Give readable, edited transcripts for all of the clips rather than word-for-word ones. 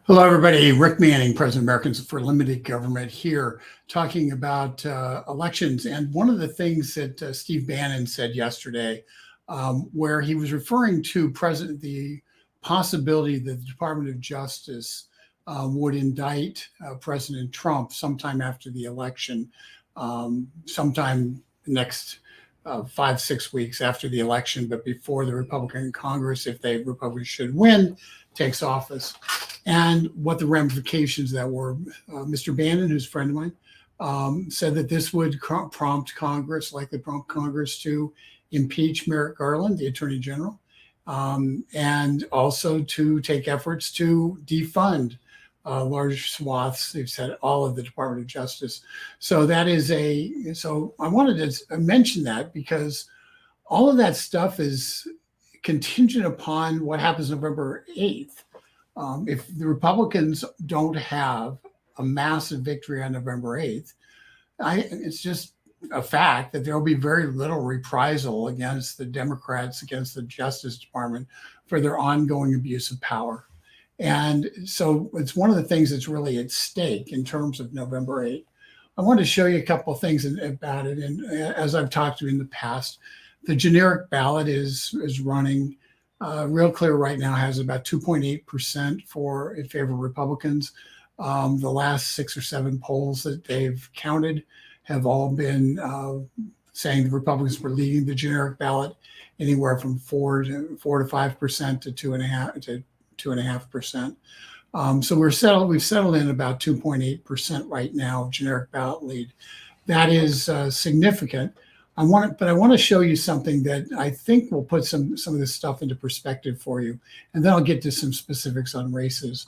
Hello, everybody. Rick Manning, President of Americans for Limited Government here, talking about elections. And one of the things that Steve Bannon said yesterday, where he was referring to the possibility that the Department of Justice would indict President Trump sometime after the election, sometime next 5-6 weeks after the election, but before the Republican Congress, if the Republicans should win, takes office. And what the ramifications that were. Mr. Bannon, who's a friend of mine, said that this would likely prompt Congress to impeach Merrick Garland, the Attorney General, and also to take efforts to defund large swaths. They've said all of the Department of Justice. So so I wanted to mention that because all of that stuff is contingent upon what happens November 8th. If the Republicans don't have a massive victory on November 8th, it's just a fact that there will be very little reprisal against the Democrats, against the Justice Department for their ongoing abuse of power. And so it's one of the things that's really at stake in terms of November 8th. I want to show you a couple of things about it. And as I've talked to you in the past, the generic ballot is running. Real Clear right now has about 2.8% in favor of Republicans. The last 6 or 7 polls that they've counted have all been saying the Republicans were leading the generic ballot anywhere from 4 to 5% to 2.5%. So we've settled in about 2.8% right now of generic ballot lead. That is significant. I want to show you something that I think will put some of this stuff into perspective for you, and then I'll get to some specifics on races.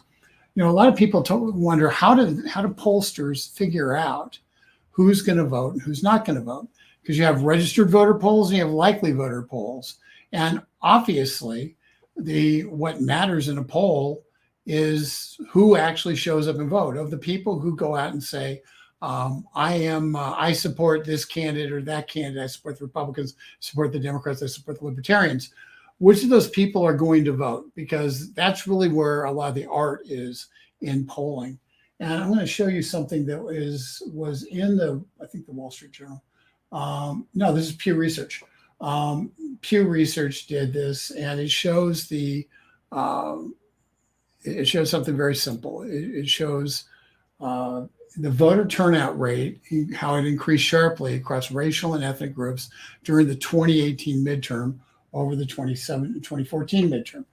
A lot of people wonder how do pollsters figure out who's going to vote and who's not going to vote, because you have registered voter polls and you have likely voter polls, and obviously what matters in a poll is who actually shows up and vote. Of the people who go out and say, I support this candidate or that candidate, I support the Republicans, support the Democrats, I support the Libertarians, which of those people are going to vote? Because that's really where a lot of the art is in polling. And I'm going to show you something that was in I think the Wall Street Journal. No, this is Pew Research. Pew Research did this, and it shows something very simple. It shows the voter turnout rate, how it increased sharply across racial and ethnic groups during the 2018 midterm over the 2014 midterm.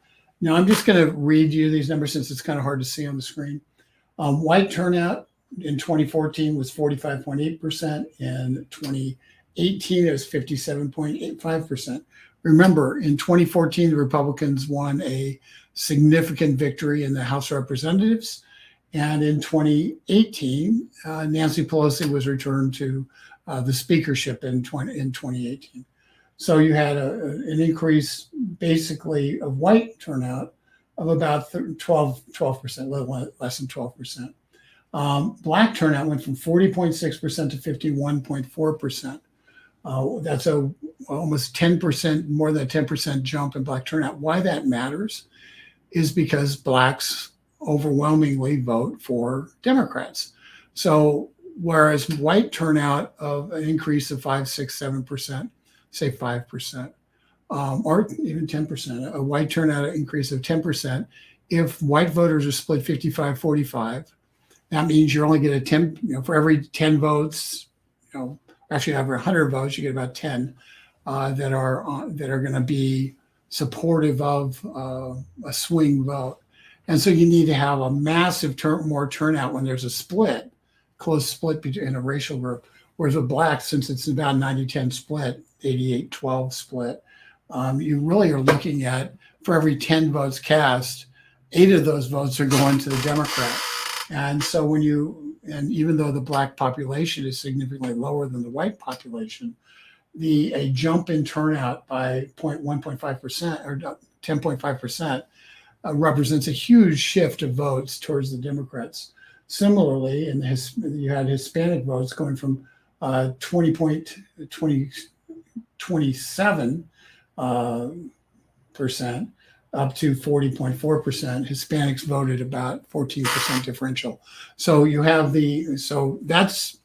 Now, I'm just going to read you these numbers since it's kind of hard to see on the screen. White turnout in 2014 was 45.8%. In 2018, it was 57.85%. Remember, in 2014, the Republicans won a significant victory in the House of Representatives. And in 2018, Nancy Pelosi was returned to the speakership in 2018. So you had an increase basically of white turnout of about 12%, a little less than 12%. Black turnout went from 40.6% to 51.4%. That's almost 10%, more than a 10% jump in black turnout. Why that matters is because blacks overwhelmingly vote for Democrats. So whereas white turnout of an increase of 5, 6, 7%, say 5%, or even 10%, a white turnout increase of 10%, if white voters are split 55-45, that means you're only going to 10, for every 10 votes, actually over 100 votes, you get about 10 that are going to be supportive of a swing vote. And so you need to have a massive more turnout when there's a close split in a racial group. Whereas with blacks, since it's about 90-10 split, 88-12 split, you really are looking at, for every 10 votes cast, 8 of those votes are going to the Democrat. And so even though the black population is significantly lower than the white population, a jump in turnout by 1.5% or 10.5% represents a huge shift of votes towards the Democrats. Similarly, you had Hispanic votes going from 20.27% up to 40.4%. Hispanics voted about 14% differential. So you have that's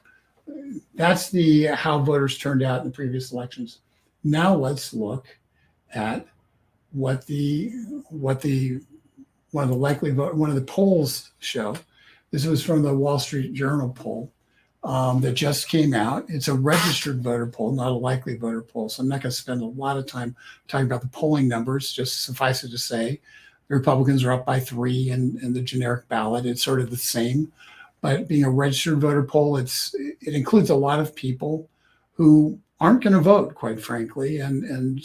the how voters turned out in the previous elections. Now let's look at what the one of the polls show. This was from the Wall Street Journal poll that just came out. It's a registered voter poll, not a likely voter poll. So I'm not going to spend a lot of time talking about the polling numbers. Just suffice it to say, the Republicans are up by 3 in the generic ballot. It's sort of the same, but being a registered voter poll, it includes a lot of people who aren't going to vote, quite frankly, and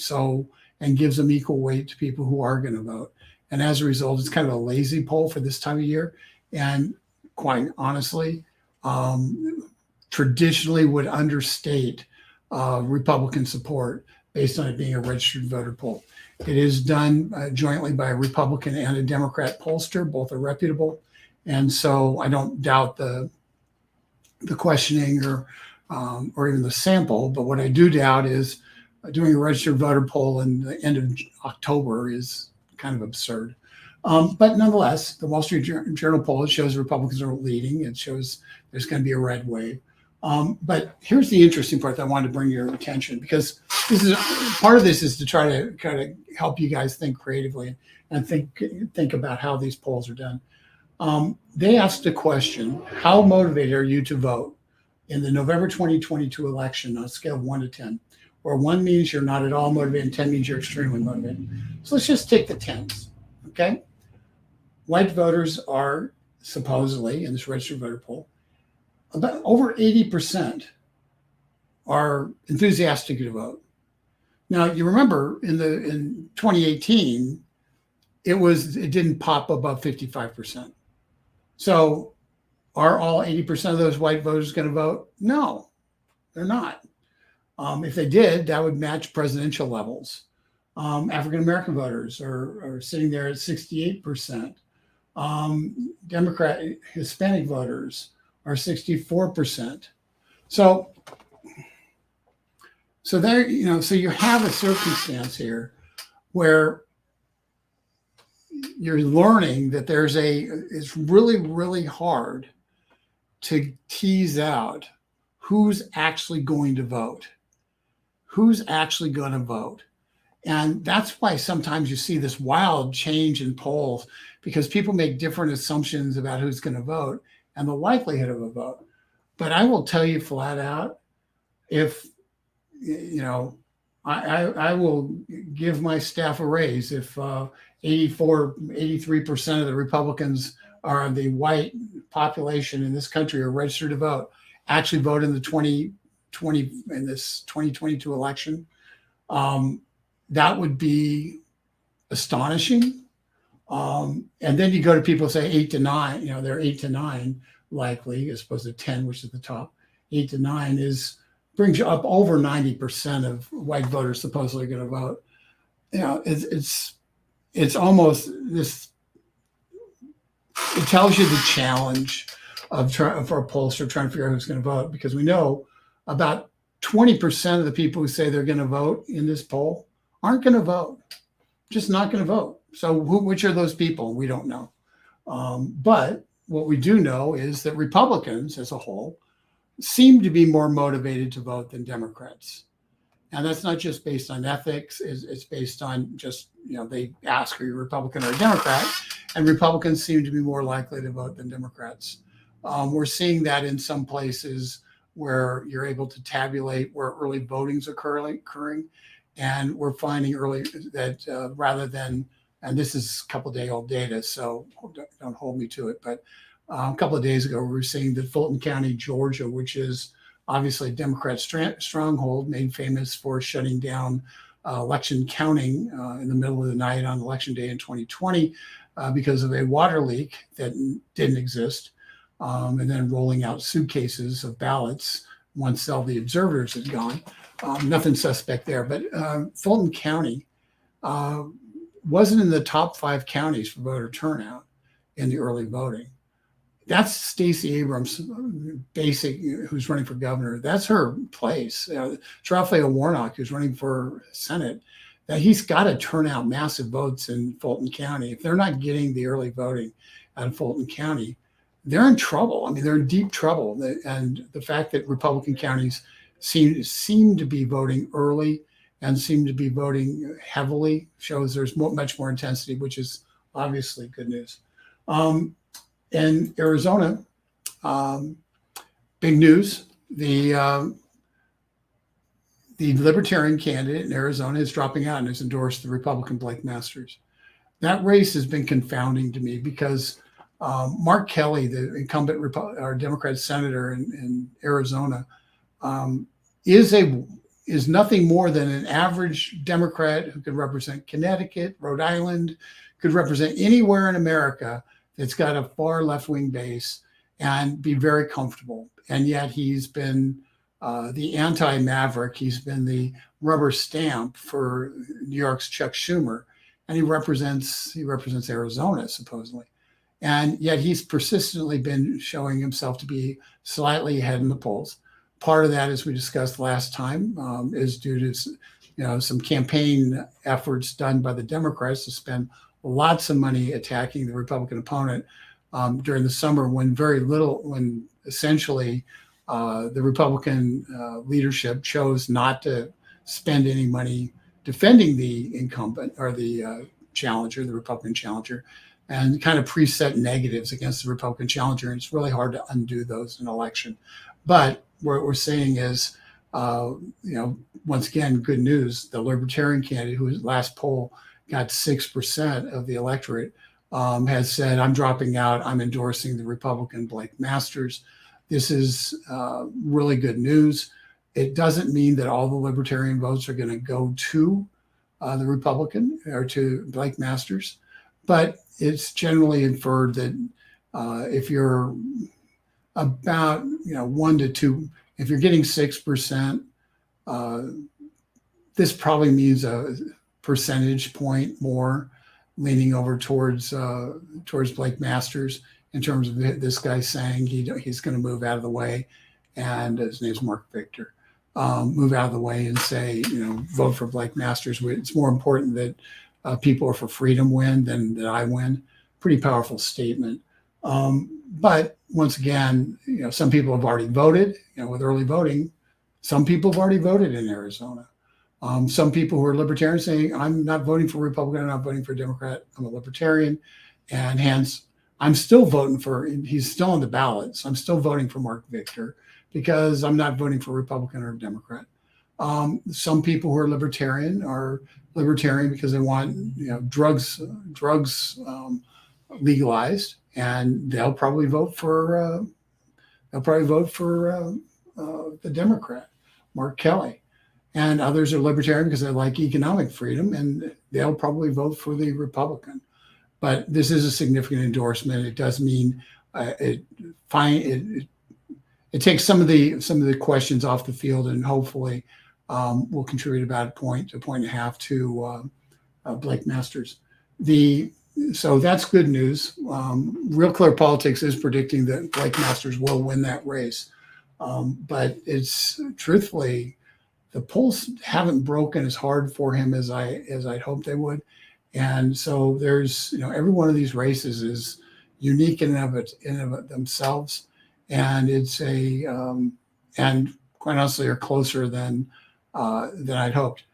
gives them equal weight to people who are going to vote. And as a result, it's kind of a lazy poll for this time of year. And quite honestly, traditionally would understate Republican support based on it being a registered voter poll. It is done jointly by a Republican and a Democrat pollster. Both are reputable. And so I don't doubt the questioning or even the sample. But what I do doubt is doing a registered voter poll in the end of October is kind of absurd. But nonetheless, the Wall Street Journal poll, it shows Republicans are leading. It shows there's going to be a red wave. But here's the interesting part that I wanted to bring your attention, because part of this is to try to kind of help you guys think creatively and think about how these polls are done. They asked a question: how motivated are you to vote in the November 2022 election on a scale of 1 to 10, where 1 means you're not at all motivated and 10 means you're extremely motivated? So let's just take the 10s, okay? White voters are supposedly, in this registered voter poll, about over 80% are enthusiastic to vote. Now, you remember in 2018, it didn't pop above 55%. So are all 80% of those white voters going to vote? No, they're not. If they did, that would match presidential levels. African-American voters are sitting there at 68%. Hispanic voters are 64%. So there, so you have a circumstance here where you're learning that it's really, really hard to tease out who's actually going to vote. Who's actually going to vote? And that's why sometimes you see this wild change in polls, because people make different assumptions about who's going to vote and the likelihood of a vote. But I will tell you flat out, if, I will give my staff a raise if 83% of the Republicans are the white population in this country are registered to vote, actually vote in the 2022 election. That would be astonishing. And then you go to people say 8 to 9, they're 8 to 9 likely, as opposed to 10, which is the top. 8 to 9 brings you up over 90% of white voters supposedly going to vote. It's almost this. It tells you the challenge for a pollster trying to figure out who's going to vote, because we know about 20% of the people who say they're going to vote in this poll aren't going to vote, just not going to vote. So which are those people? We don't know. But what we do know is that Republicans as a whole seem to be more motivated to vote than Democrats. And that's not just based on ethics. It's based on just, they ask, are you a Republican or a Democrat? And Republicans seem to be more likely to vote than Democrats. We're seeing that in some places where you're able to tabulate where early voting's occurring. And we're finding early that rather than, and this is a couple of day old data, so don't hold me to it, but a couple of days ago, we were seeing that Fulton County, Georgia, which is obviously a Democrat stronghold, made famous for shutting down election counting in the middle of the night on election day in 2020 because of a water leak that didn't exist, and then rolling out suitcases of ballots once all the observers had gone. Nothing suspect there, but Fulton County wasn't in the top 5 counties for voter turnout in the early voting. That's Stacey Abrams, who's running for governor. That's her place. It's Raphael Warnock, who's running for Senate. that he's got to turn out massive votes in Fulton County. If they're not getting the early voting out of Fulton County, they're in trouble. I mean, they're in deep trouble. And the fact that Republican counties seem to be voting early and seem to be voting heavily shows there's much more intensity, which is obviously good news. In Arizona, big news. The Libertarian candidate in Arizona is dropping out and has endorsed the Republican Blake Masters. That race has been confounding to me because Mark Kelly, the incumbent Democrat senator in Arizona, is nothing more than an average Democrat who could represent Connecticut, Rhode Island, could represent anywhere in America that's got a far left-wing base and be very comfortable. And yet he's been the anti-maverick. He's been the rubber stamp for New York's Chuck Schumer, and he represents Arizona supposedly. And yet he's persistently been showing himself to be slightly ahead in the polls. Part of that, as we discussed last time, is due to some campaign efforts done by the Democrats to spend lots of money attacking the Republican opponent during the summer, when essentially the Republican leadership chose not to spend any money defending the incumbent or the challenger, the Republican challenger, and kind of preset negatives against the Republican challenger. And it's really hard to undo those in an election. But what we're saying is, once again, good news. The Libertarian candidate, whose last poll got 6% of the electorate, has said, I'm dropping out. I'm endorsing the Republican Blake Masters. This is really good news. It doesn't mean that all the Libertarian votes are going to go to the Republican or to Blake Masters, but it's generally inferred that if you're about 1 to 2, if you're getting 6%, this probably means a percentage point more leaning over towards Blake Masters in terms of this guy saying he's going to move out of the way, and his name's Mark Victor, move out of the way and say, vote for Blake Masters. It's more important that people are for freedom win than that I win. Pretty powerful statement. But once again, some people have already voted, with early voting. Some people have already voted in Arizona. Some people who are libertarian saying, I'm not voting for Republican, I'm not voting for Democrat, I'm a libertarian. And hence, I'm still voting he's still on the ballot. So I'm still voting for Mark Victor because I'm not voting for Republican or Democrat. Some people who are libertarian because they want, drugs legalized, and they'll probably vote for the Democrat, Mark Kelly. And others are libertarian because they like economic freedom, and they'll probably vote for the Republican. But this is a significant endorsement. It does mean it takes some of the questions off the field, and hopefully will contribute about a point and a half to Blake Masters. So that's good news. Real Clear Politics is predicting that Blake Masters will win that race, but it's truthfully, the polls haven't broken as hard for him as I'd hoped they would. And so there's, every one of these races is unique in and of themselves. And it's and quite honestly are closer than I'd hoped.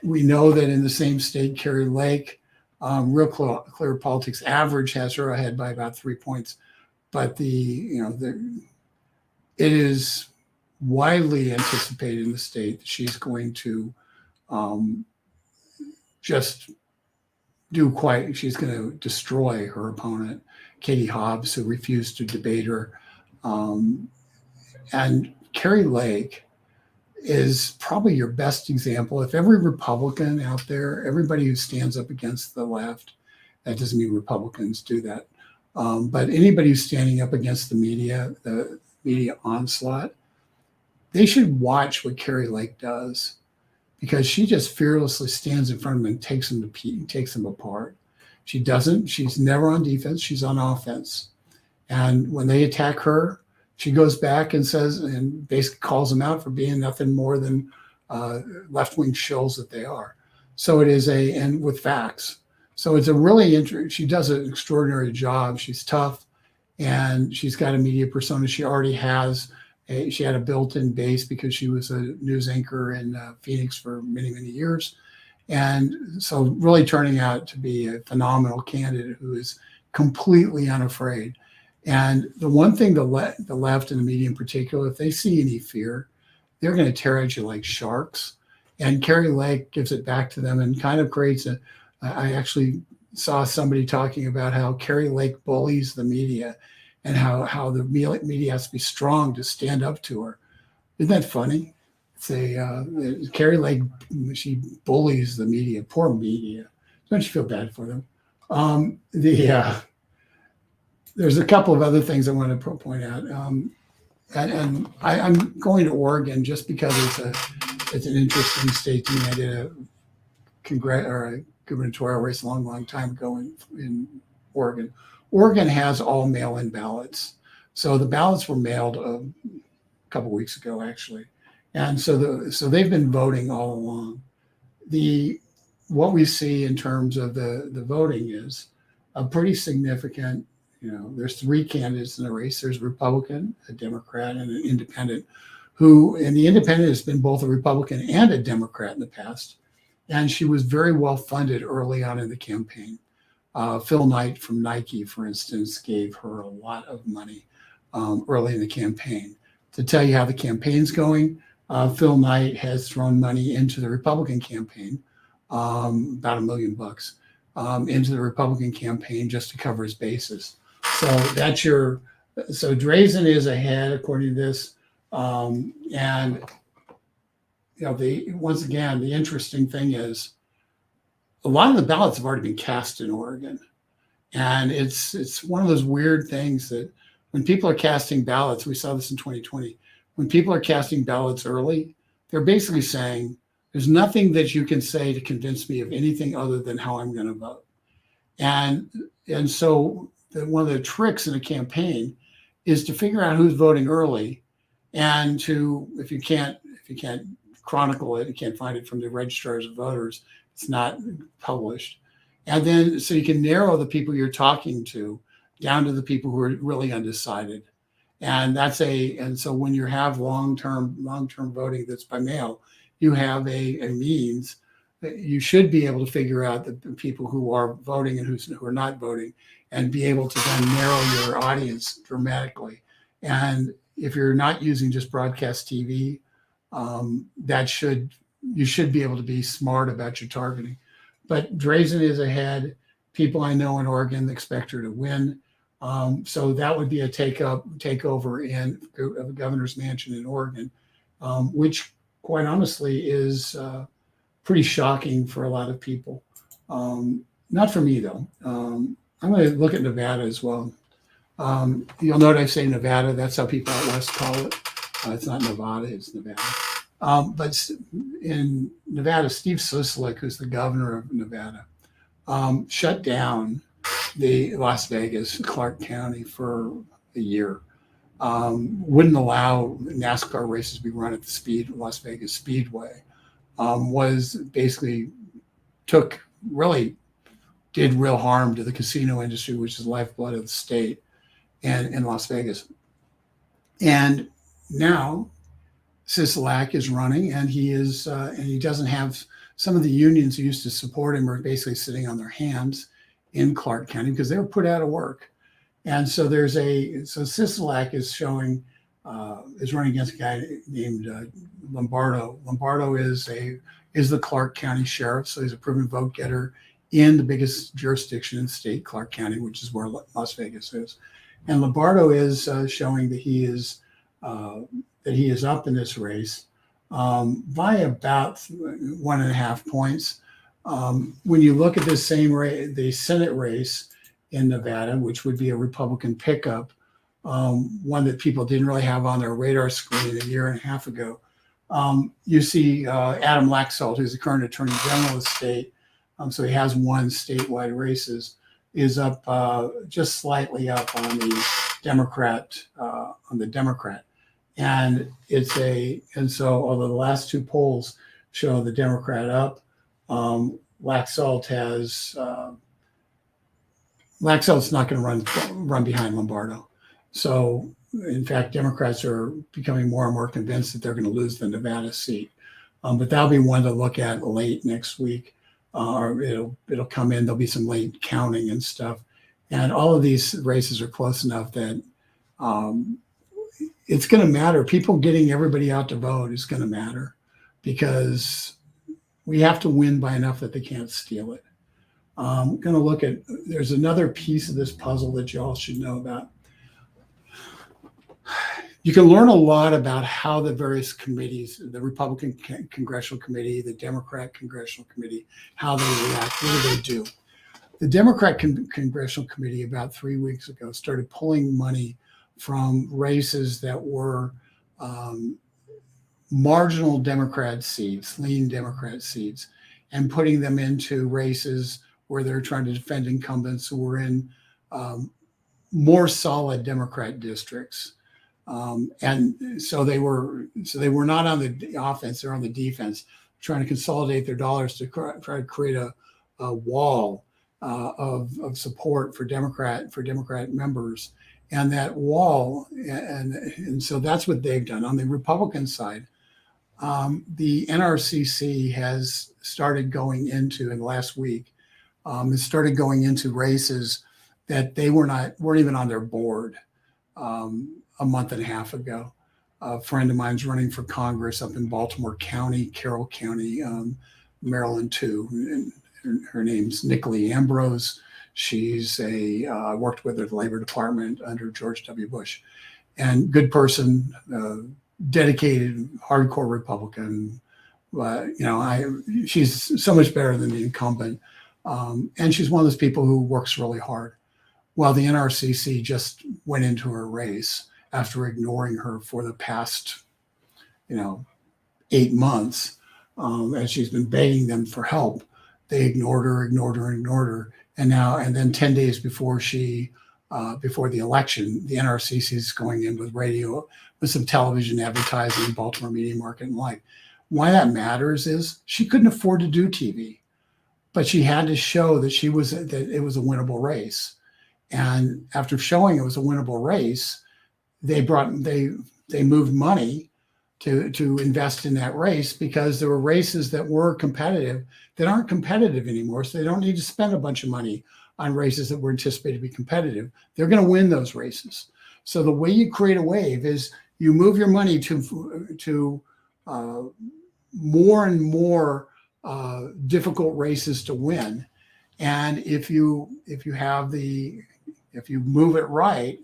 We know that in the same state, Kari Lake, Real Clear Politics average has her ahead by about 3 points. But it is widely anticipated in the state that she's going to she's going to destroy her opponent, Katie Hobbs, who refused to debate her. And Kari Lake is probably your best example. If every Republican out there, everybody who stands up against the left, that doesn't mean Republicans do that, but anybody who's standing up against the media onslaught, they should watch what Kari Lake does, because she just fearlessly stands in front of them and takes them apart. She's never on defense, she's on offense. And when they attack her, she goes back and says, and basically calls them out for being nothing more than left-wing shills that they are. So it is and with facts. So it's a really interesting, she does an extraordinary job. She's tough and she's got a media persona. She already has she had a built-in base because she was a news anchor in Phoenix for many, many years. And so really turning out to be a phenomenal candidate who is completely unafraid. And the one thing the left and the media in particular, if they see any fear, they're going to tear at you like sharks. And Carrie Lake gives it back to them and kind of creates a. I actually saw somebody talking about how Carrie Lake bullies the media and how the media has to be strong to stand up to her. Isn't that funny? Say Carrie Lake, she bullies the media. Poor media. Don't you feel bad for them? There's a couple of other things I want to point out. And I'm going to Oregon just because it's an interesting state to me. I did a gubernatorial race a long, long time ago in Oregon. Oregon has all mail-in ballots, so the ballots were mailed a couple of weeks ago, actually, and so they've been voting all along. What we see in terms of the voting is a pretty significant. There's three candidates in the race. There's a Republican, a Democrat, and an independent, and the independent has been both a Republican and a Democrat in the past. And she was very well funded early on in the campaign. Phil Knight from Nike, for instance, gave her a lot of money early in the campaign. To tell you how the campaign's going, Phil Knight has thrown money into the Republican campaign, about $1 million into the Republican campaign just to cover his bases. So so Drazen is ahead according to this. And once again, the interesting thing is a lot of the ballots have already been cast in Oregon. And it's one of those weird things that when people are casting ballots, we saw this in 2020, when people are casting ballots early, they're basically saying, there's nothing that you can say to convince me of anything other than how I'm going to vote. And so one of the tricks in a campaign is to figure out who's voting early, and if you can't chronicle it, you can't find it from the registrars of voters, it's not published. And then so you can narrow the people you're talking to down to the people who are really undecided. And so when you have long-term voting that's by mail, you have a means that you should be able to figure out the people who are voting and who are not voting, and be able to then narrow your audience dramatically. And if you're not using just broadcast TV, you should be able to be smart about your targeting. But Drazen is ahead. People I know in Oregon expect her to win. So that would be a takeover in of a governor's mansion in Oregon, which quite honestly is pretty shocking for a lot of people. Not for me though. I'm going to look at Nevada as well. You'll note I say Nevada. That's how people out west call it. It's not Nevada, it's Nevada. But in Nevada, Steve Sisolak, who's the governor of Nevada, shut down the Las Vegas, Clark County for a year. Wouldn't allow NASCAR races to be run at the Las Vegas Speedway. Was basically did real harm to the casino industry, which is the lifeblood of the state and in Las Vegas. And now Sisolak is running, and he doesn't have some of the unions who used to support him are basically sitting on their hands in Clark County because they were put out of work. And so Sisolak is running against a guy named Lombardo. Lombardo is the Clark County sheriff, so he's a proven vote getter in the biggest jurisdiction in the state, Clark County, which is where Las Vegas is. And Lombardo is showing that he is up in this race by about 1.5 points. When you look at this same race, the Senate race in Nevada, which would be a Republican pickup, one that people didn't really have on their radar screen a year and a half ago, you see Adam Laxalt, who's the current Attorney General of the state, so he has won statewide races, is up just slightly up on the Democrat. And so although the last two polls show the Democrat up, Laxalt has Laxalt's not going to run behind Lombardo. So, in fact, Democrats are becoming more and more convinced that they're going to lose the Nevada seat. But that'll be one to look at late next week, or it'll come in. There'll be some late counting and stuff, and all of these races are close enough that it's going to matter. People getting everybody out to vote is going to matter because we have to win by enough that they can't steal it. I'm going to look at, there's another piece of this puzzle that you all should know about. You can learn a lot about how the various committees, the Republican Congressional Committee, the Democrat Congressional Committee, how they react, what do they do? The Democrat Congressional Committee about 3 weeks ago started pulling money from races that were marginal Democrat seats, lean Democrat seats, and putting them into races where they're trying to defend incumbents who were in more solid Democrat districts. And so they were not on the offense, they're on the defense, trying to consolidate their dollars to try to create a wall of support for Democrat members. And that wall, and so that's what they've done. On the Republican side, the NRCC has started going into, in the last week, has started going into races that they weren't even on their board a month and a half ago. A friend of mine's running for Congress up in Baltimore County, Carroll County, Maryland too. And her name's Nicolay Ambrose. She's worked with the Labor Department under George W. Bush, and good person, dedicated, hardcore Republican. She's so much better than the incumbent, and she's one of those people who works really hard. Well, the NRCC just went into her race after ignoring her for the past, 8 months, as she's been begging them for help. They ignored her. And then 10 days before before the election, the NRCC is going in with radio, with some television advertising, Baltimore Media Market and like. Why that matters is she couldn't afford to do TV, but she had to show that it was a winnable race. And after showing it was a winnable race, they moved money to invest in that race because there were races that were competitive that aren't competitive anymore. So they don't need to spend a bunch of money on races that were anticipated to be competitive. They're going to win those races. So the way you create a wave is you move your money to more and more difficult races to win. And if you move it right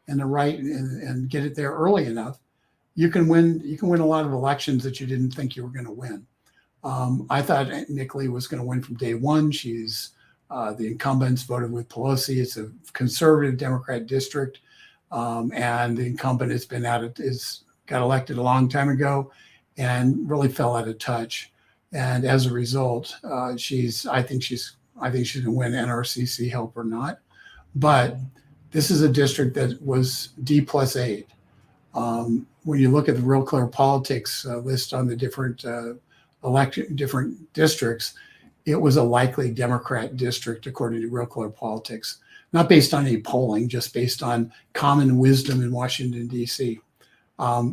and get it there early enough, you can win a lot of elections that you didn't think you were going to win. I thought Nicolay was going to win from day one. She's the incumbents voted with Pelosi. It's a conservative Democrat district, and the incumbent got elected a long time ago, and really fell out of touch. And as a result, I think she's going to win, NRCC help or not. But this is a district that was D+8. When you look at the Real Clear Politics list on the different districts, it was a likely Democrat district according to Real Clear Politics, not based on any polling, just based on common wisdom in Washington, D.C.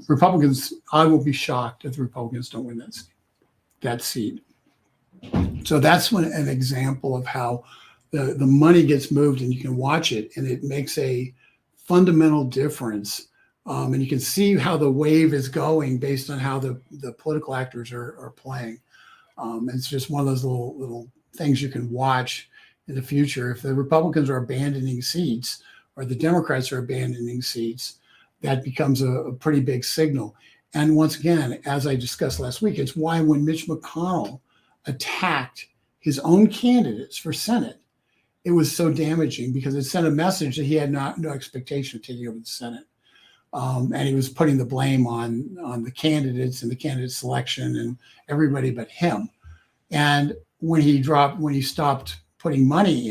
Republicans, I will be shocked if the Republicans don't win that seat. So that's an example of how the money gets moved, and you can watch it, and it makes a fundamental difference. And you can see how the wave is going based on how the political actors are playing. It's just one of those little things you can watch in the future. If the Republicans are abandoning seats or the Democrats are abandoning seats, that becomes a pretty big signal. And once again, as I discussed last week, it's why when Mitch McConnell attacked his own candidates for Senate, it was so damaging because it sent a message that he had no expectation of taking over the Senate. And he was putting the blame on the candidates and the candidate selection and everybody but him. And when he stopped putting money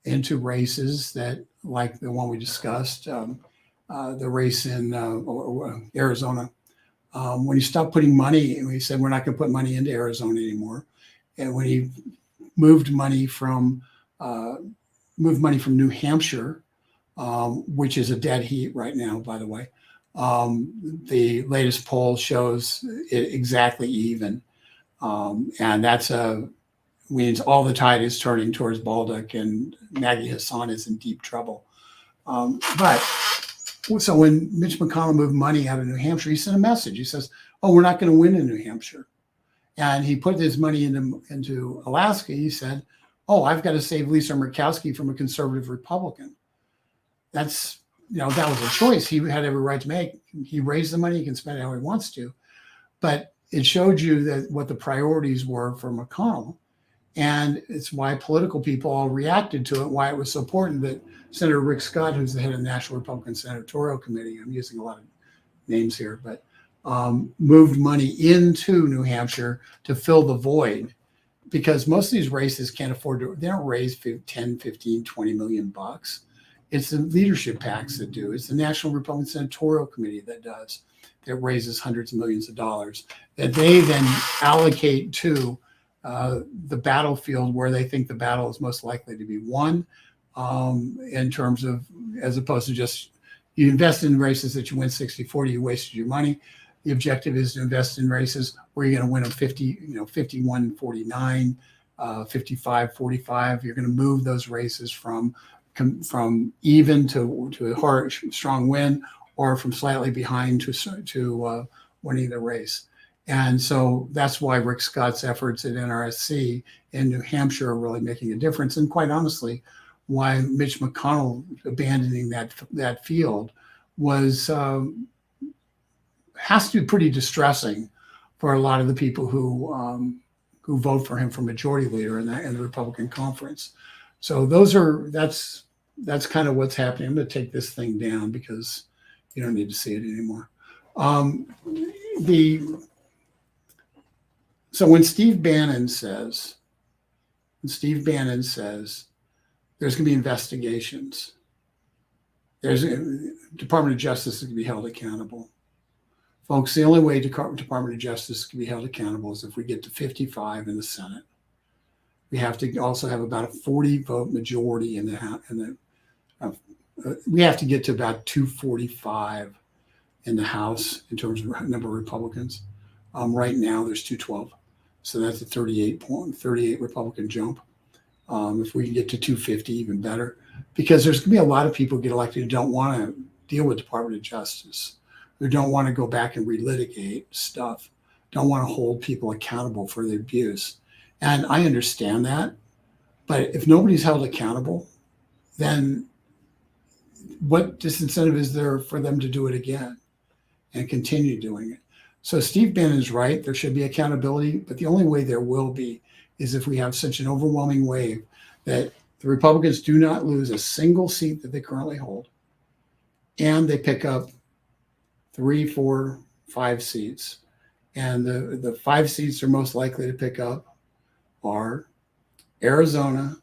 into races that, like the one we discussed, the race in Arizona, when he stopped putting money, he said, we're not going to put money into Arizona anymore. and when he moved money from New Hampshire, which is a dead heat right now, by the way. The latest poll shows it exactly even, and that's means all the tide is turning towards Baldock, and Maggie Hassan is in deep trouble. But so when Mitch McConnell moved money out of New Hampshire, he sent a message. He says, "Oh, we're not going to win in New Hampshire," and he put his money into Alaska. He said, "Oh, I've got to save Lisa Murkowski from a conservative Republican." That's that was a choice he had every right to make. He raised the money; he can spend it how he wants to, but it showed you that what the priorities were for McConnell. And it's why political people all reacted to it, why it was so important that Senator Rick Scott, who's the head of the National Republican Senatorial Committee, I'm using a lot of names here, but moved money into New Hampshire to fill the void, because most of these races can't afford to, they don't raise 10, 15, 20 million bucks. It's the leadership PACs that do. It's the National Republican Senatorial Committee that does, that raises hundreds of millions of dollars that they then allocate to the battlefield where they think the battle is most likely to be won, in terms of, as opposed to just you invest in races that you win 60-40, you wasted your money. The objective is to invest in races where you're going to win them 51-49, 55-45. You're going to move those races from even to a hard, strong win, or from slightly behind to winning the race. And so that's why Rick Scott's efforts at NRSC in New Hampshire are really making a difference. And quite honestly, why Mitch McConnell abandoning that field was has to be pretty distressing for a lot of the people who vote for him for majority leader in the Republican conference. So that's kind of what's happening. I'm going to take this thing down because you don't need to see it anymore. So when Steve Bannon says there's going to be investigations, there's a Department of Justice that can be held accountable. Folks, the only way Department of Justice can be held accountable is if we get to 55 in the Senate. We have to also have about a 40-vote majority in the House. We have to get to about 245 in the House in terms of number of Republicans. Right now, there's 212. So that's a 38 Republican jump. If we can get to 250, even better, because there's going to be a lot of people who get elected who don't want to deal with Department of Justice, who don't want to go back and relitigate stuff, don't want to hold people accountable for the abuse. And I understand that. But if nobody's held accountable, then what disincentive is there for them to do it again and continue doing it? So Steve Bannon is right. There should be accountability, but the only way there will be is if we have such an overwhelming wave that the Republicans do not lose a single seat that they currently hold, and they pick up 3, 4, 5 seats. And the 5 seats they're most likely to pick up are Arizona,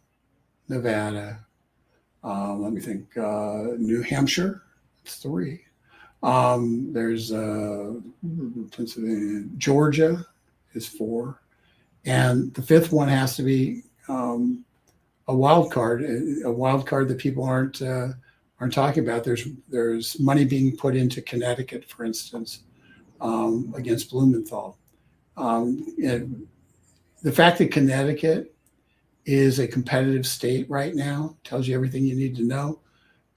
Nevada, New Hampshire, it's 3. There's Pennsylvania, Georgia is 4, and the 5th one has to be a wild card that people aren't talking about. There's money being put into Connecticut, for instance, against Blumenthal. And the fact that Connecticut is a competitive state right now tells you everything you need to know.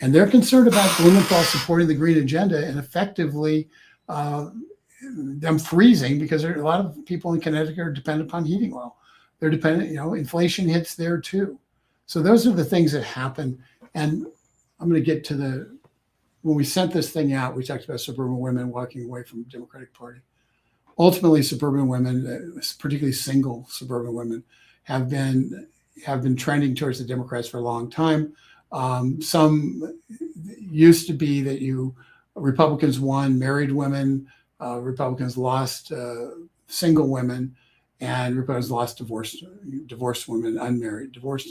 And they're concerned about Blumenthal supporting the green agenda and effectively them freezing, because there are a lot of people in Connecticut are dependent upon heating oil. They're dependent, inflation hits there too. So those are the things that happen. And I'm going to get to when we sent this thing out, we talked about suburban women walking away from the Democratic Party. Ultimately, suburban women, particularly single suburban women, have been trending towards the Democrats for a long time. Some used to be that Republicans won married women, Republicans lost single women, and Republicans lost divorced women, divorced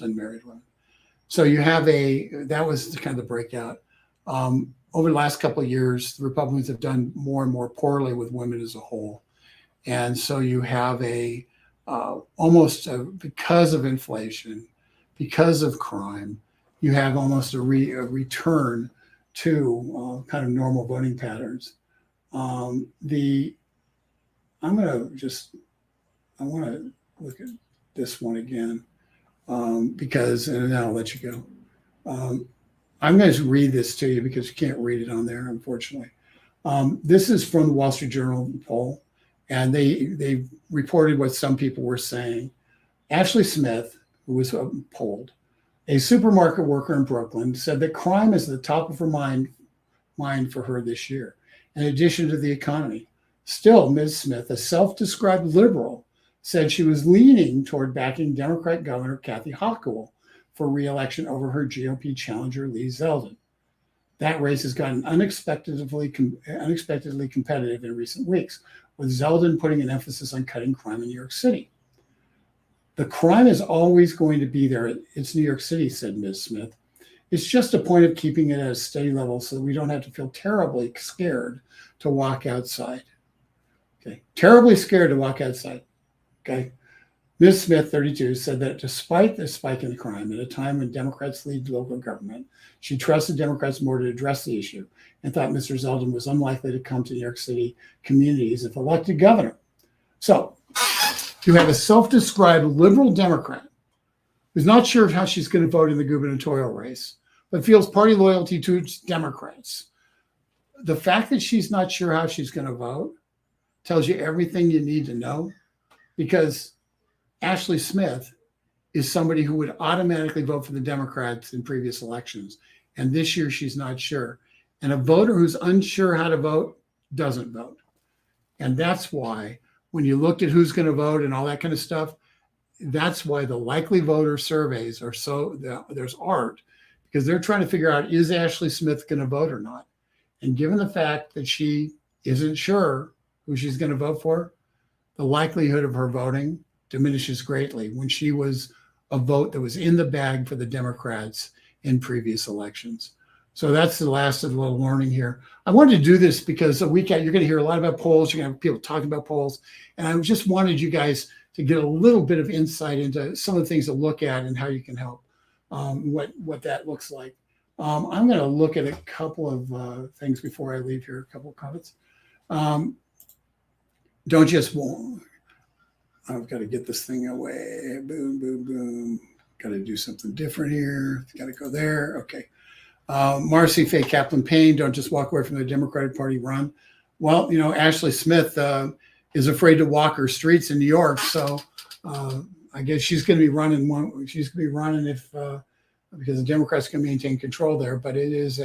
unmarried women. So you have that was kind of the breakout. Over the last couple of years, the Republicans have done more and more poorly with women as a whole. And so you have a because of inflation, because of crime, you have almost a return to kind of normal voting patterns. The I'm going to just I want to look at this one again because, and then I'll let you go. I'm going to read this to you because you can't read it on there, unfortunately. This is from the Wall Street Journal poll, and they reported what some people were saying. Ashley Smith, who was polled, a supermarket worker in Brooklyn, said that crime is at the top of her mind for her this year, in addition to the economy. Still, Ms. Smith, a self-described liberal, said she was leaning toward backing Democrat Governor Kathy Hochul for re-election over her GOP challenger Lee Zeldin. That race has gotten unexpectedly competitive in recent weeks, with Zeldin putting an emphasis on cutting crime in New York City. The crime is always going to be there. It's New York City, said Ms. Smith. It's just a point of keeping it at a steady level so that we don't have to feel terribly scared to walk outside. Okay, terribly scared to walk outside. Okay. Ms. Smith, 32, said that despite the spike in crime at a time when Democrats lead local government, she trusted Democrats more to address the issue and thought Mr. Zeldin was unlikely to come to New York City communities if elected governor. So you have a self-described liberal Democrat who's not sure how she's going to vote in the gubernatorial race, but feels party loyalty to Democrats. The fact that she's not sure how she's going to vote tells you everything you need to know, because Ashley Smith is somebody who would automatically vote for the Democrats in previous elections. And this year, she's not sure. And a voter who's unsure how to vote doesn't vote. And that's why when you looked at who's going to vote and all that kind of stuff, that's why the likely voter surveys are there's art, because they're trying to figure out, is Ashley Smith going to vote or not? And given the fact that she isn't sure who she's going to vote for, the likelihood of her voting diminishes greatly when she was a vote that was in the bag for the Democrats in previous elections. So that's the last of the little warning here. I wanted to do this because a week out, you're going to hear a lot about polls. You're going to have people talking about polls. And I just wanted you guys to get a little bit of insight into some of the things to look at and how you can help, what that looks like. I'm going to look at a couple of things before I leave here, a couple of comments. Don't just, I've got to get this thing away. Boom, boom, boom. Got to do something different here. Got to go there. Okay. Marcy Faye Kaplan Payne, don't just walk away from the Democratic Party run. Well, Ashley Smith is afraid to walk her streets in New York. So I guess she's going to be running if because the Democrats can maintain control there. But it is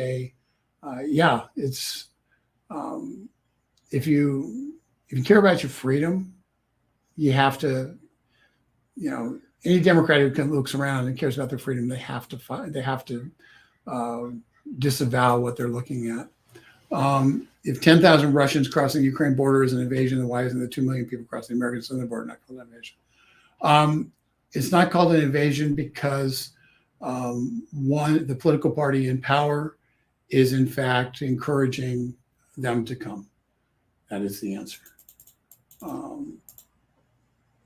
it's if you care about your freedom, you have to, any Democrat who looks around and cares about their freedom, they have to disavow what they're looking at. If 10,000 Russians crossing the Ukraine border is an invasion, then why isn't the 2 million people crossing the American southern border not called an invasion? It's not called an invasion because the political party in power is in fact encouraging them to come. That is the answer.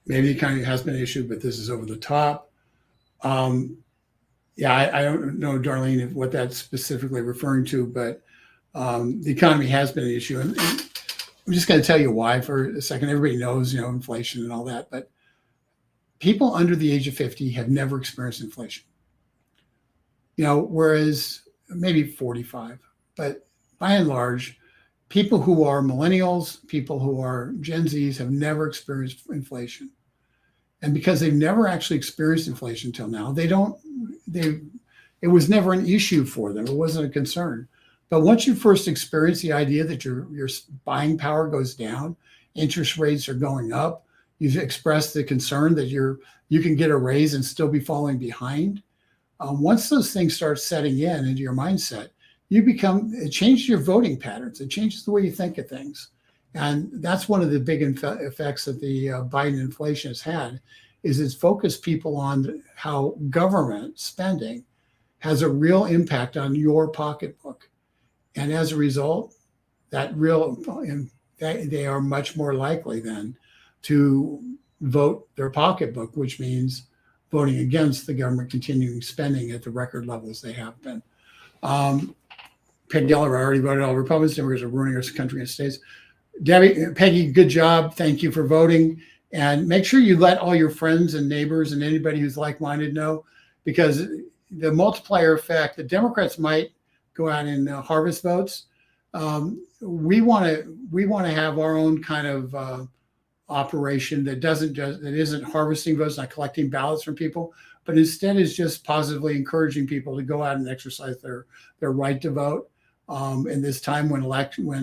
Maybe the economy has been an issue, but this is over the top. I don't know, Darlene, what that's specifically referring to, but the economy has been an issue. And I'm just going to tell you why for a second. Everybody knows, inflation and all that, but people under the age of 50 have never experienced inflation. Whereas maybe 45, but by and large, people who are millennials, people who are Gen Zs have never experienced inflation. And because they've never actually experienced inflation until now, it was never an issue for them. It wasn't a concern. But once you first experience the idea that your buying power goes down, interest rates are going up, you've expressed the concern that you can get a raise and still be falling behind. Once those things start setting in into your mindset, it changes your voting patterns. It changes the way you think of things. And that's one of the big effects that the Biden inflation has had, is it's focused people on how government spending has a real impact on your pocketbook. And as a result, they are much more likely then to vote their pocketbook, which means voting against the government continuing spending at the record levels they have been. Peggy Geller already voted all Republicans. Democrats are ruining our country and states. Peggy, good job. Thank you for voting. And make sure you let all your friends and neighbors and anybody who's like-minded know, because the multiplier effect, the Democrats might go out and harvest votes. We want to have our own kind of operation that isn't harvesting votes, not collecting ballots from people, but instead is just positively encouraging people to go out and exercise their right to vote in this time when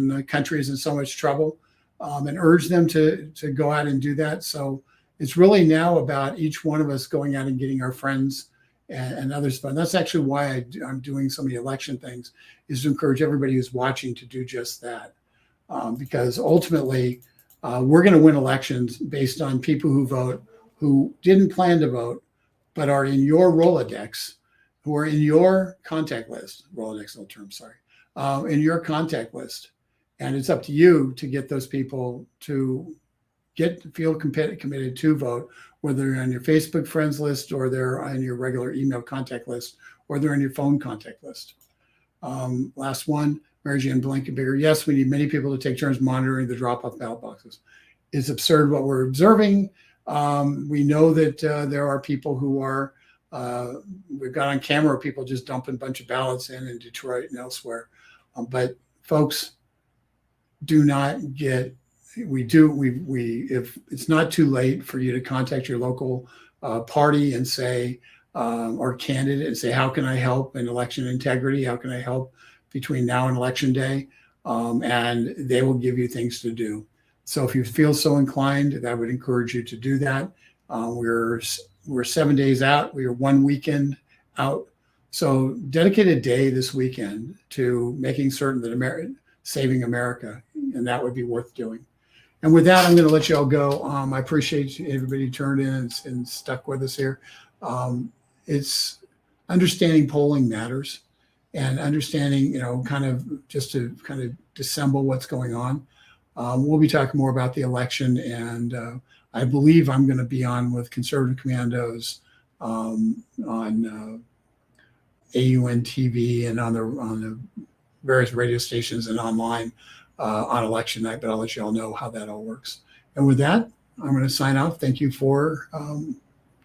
the country is in so much trouble, and urge them to go out and do that. So it's really now about each one of us going out and getting our friends and others. And that's actually why I'm doing so many election things, is to encourage everybody who's watching to do just that. Because ultimately, we're going to win elections based on people who vote, who didn't plan to vote, but are in your Rolodex, who are in your contact list. Rolodex, no term, sorry. In your contact list. And it's up to you to get those people to feel committed to vote, whether they're on your Facebook friends list or they're on your regular email contact list or they're on your phone contact list. Last one, Mary Jane Blankenbigger. Yes, we need many people to take turns monitoring the drop-off ballot boxes. It's absurd what we're observing. We know that there are people who are, we've got on camera people just dumping a bunch of ballots in Detroit and elsewhere. But folks, do not get, if it's not too late for you to contact your local party and say, or candidate and say, how can I help in election integrity? How can I help between now and election day? And they will give you things to do. So if you feel so inclined, that would encourage you to do that. We're 7 days out. We are 1 weekend out. So dedicate a day this weekend to making certain that saving America, and that would be worth doing. And with that, I'm going to let you all go. I appreciate everybody who turned in and stuck with us here. It's understanding polling matters, and understanding, kind of just to kind of dissemble what's going on. We'll be talking more about the election, and I believe I'm going to be on with Conservative Commandos on AUN TV and on the various radio stations and online on election night, but I'll let you all know how that all works. And with that, I'm going to sign off. Thank you for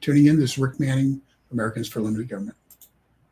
tuning in. This is Rick Manning, Americans for Limited Government.